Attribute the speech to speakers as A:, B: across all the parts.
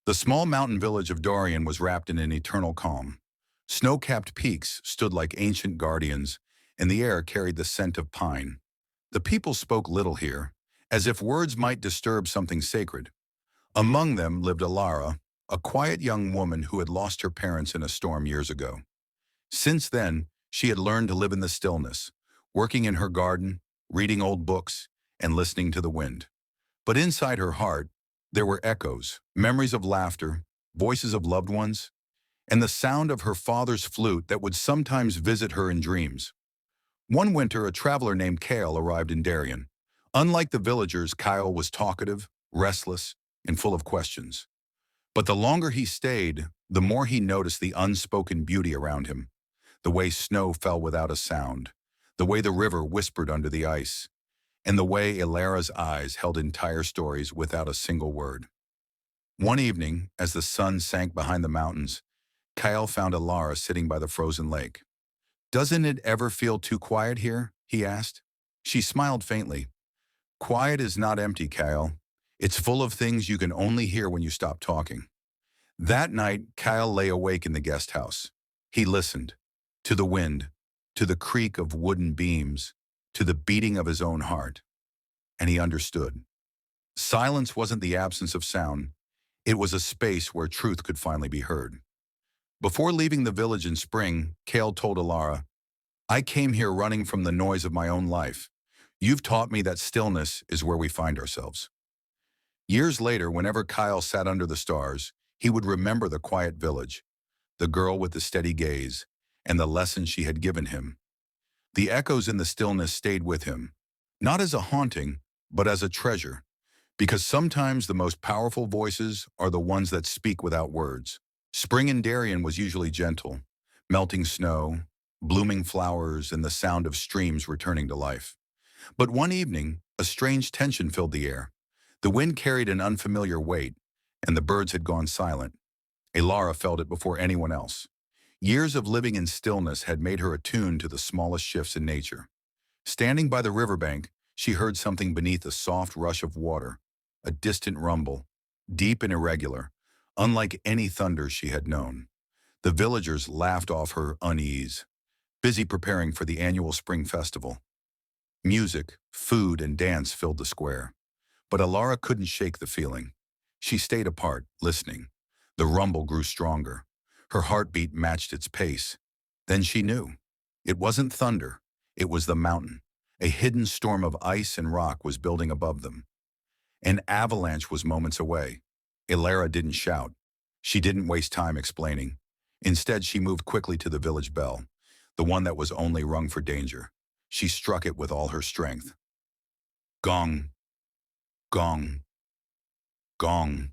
A: The small mountain village of Darien was wrapped in an eternal calm. Snow-capped peaks stood like ancient guardians, and the air carried the scent of pine. The people spoke little here, as if words might disturb something sacred. Among them lived Elara, a quiet young woman who had lost her parents in a storm years ago. Since then, she had learned to live in the stillness, working in her garden, reading old books, and listening to the wind. But inside her heart, there were echoes, memories of laughter, voices of loved ones, and the sound of her father's flute that would sometimes visit her in dreams. One winter, a traveler named Kale arrived in Darien. Unlike the villagers, Kyle was talkative, restless, and full of questions. But the longer he stayed, the more he noticed the unspoken beauty around him. The way snow fell without a sound, the way the river whispered under the ice, and the way Elara's eyes held entire stories without a single word. One evening, as the sun sank behind the mountains, Kyle found Elara sitting by the frozen lake. "Doesn't it ever feel too quiet here?" he asked. She smiled faintly. "Quiet is not empty, Kyle. It's full of things you can only hear when you stop talking." That night, Kyle lay awake in the guest house. He listened to the wind, to the creak of wooden beams, to the beating of his own heart. And he understood. Silence wasn't the absence of sound. It was a space where truth could finally be heard. Before leaving the village in spring, Kale told Elara, "I came here running from the noise of my own life. You've taught me that stillness is where we find ourselves." Years later, whenever Kyle sat under the stars, he would remember the quiet village, the girl with the steady gaze, and the lessons she had given him. The echoes in the stillness stayed with him, not as a haunting, but as a treasure, because sometimes the most powerful voices are the ones that speak without words. Spring in Darien was usually gentle, melting snow, blooming flowers, and the sound of streams returning to life. But one evening, a strange tension filled the air. The wind carried an unfamiliar weight, and the birds had gone silent. Elara felt it before anyone else. Years of living in stillness had made her attuned to the smallest shifts in nature. Standing by the riverbank, she heard something beneath a soft rush of water, a distant rumble, deep and irregular, unlike any thunder she had known. The villagers laughed off her unease, busy preparing for the annual spring festival. Music, food, and dance filled the square. But Elara couldn't shake the feeling. She stayed apart, listening. The rumble grew stronger. Her heartbeat matched its pace. Then she knew. It wasn't thunder. It was the mountain. A hidden storm of ice and rock was building above them. An avalanche was moments away. Elara didn't shout. She didn't waste time explaining. Instead, she moved quickly to the village bell, the one that was only rung for danger. She struck it with all her strength. Gong, gong, gong.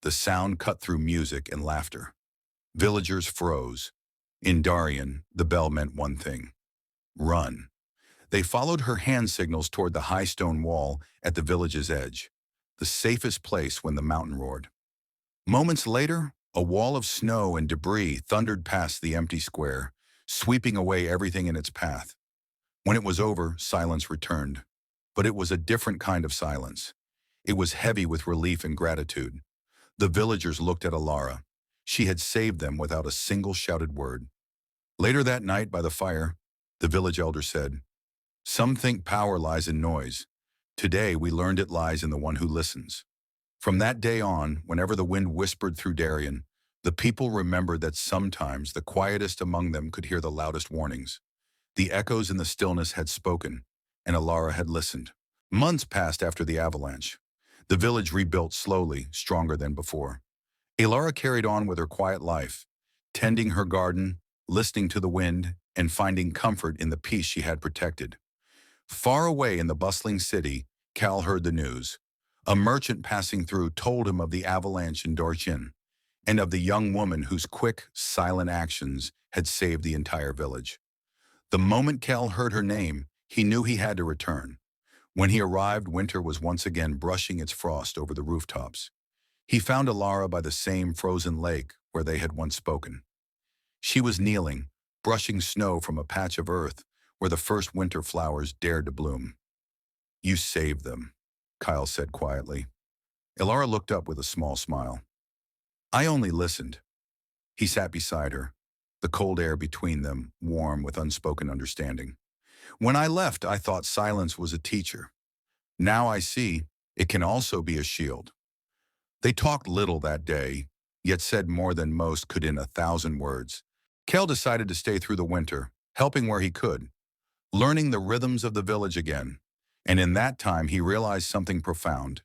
A: The sound cut through music and laughter. Villagers froze. In Darien, the bell meant one thing: run. They followed her hand signals toward the high stone wall at the village's edge, the safest place when the mountain roared. Moments later, a wall of snow and debris thundered past the empty square, sweeping away everything in its path. When it was over, silence returned. But it was a different kind of silence. It was heavy with relief and gratitude. The villagers looked at Elara. She had saved them without a single shouted word. Later that night by the fire, the village elder said, "Some think power lies in noise. Today we learned it lies in the one who listens." From that day on, whenever the wind whispered through Darien, the people remembered that sometimes the quietest among them could hear the loudest warnings. The echoes in the stillness had spoken, and Elara had listened. Months passed after the avalanche. The village rebuilt slowly, stronger than before. Elara carried on with her quiet life, tending her garden, listening to the wind, and finding comfort in the peace she had protected. Far away in the bustling city, Cal heard the news. A merchant passing through told him of the avalanche in Dorchin, and of the young woman whose quick, silent actions had saved the entire village. The moment Cal heard her name, he knew he had to return. When he arrived, winter was once again brushing its frost over the rooftops. He found Elara by the same frozen lake where they had once spoken. She was kneeling, brushing snow from a patch of earth where the first winter flowers dared to bloom. "You saved them," Kyle said quietly. Elara looked up with a small smile. I only listened. He sat beside her, the cold air between them warm with unspoken understanding. When I left, I thought silence was a teacher. Now I see it can also be a shield. They talked little that day, yet said more than most could in 1,000 words. Kel decided to stay through the winter, helping where he could, learning the rhythms of the village again. And in that time, he realized something profound.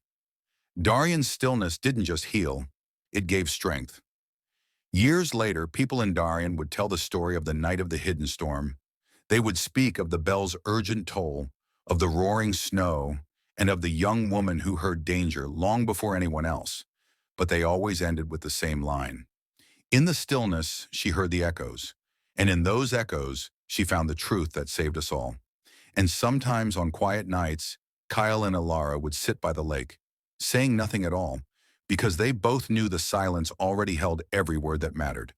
A: Darian's stillness didn't just heal, it gave strength. Years later, people in Darien would tell the story of the night of the hidden storm. They would speak of the bell's urgent toll, of the roaring snow, and of the young woman who heard danger long before anyone else. But they always ended with the same line. In the stillness, she heard the echoes. And in those echoes, she found the truth that saved us all. And sometimes on quiet nights, Kyle and Elara would sit by the lake, saying nothing at all, because they both knew the silence already held every word that mattered.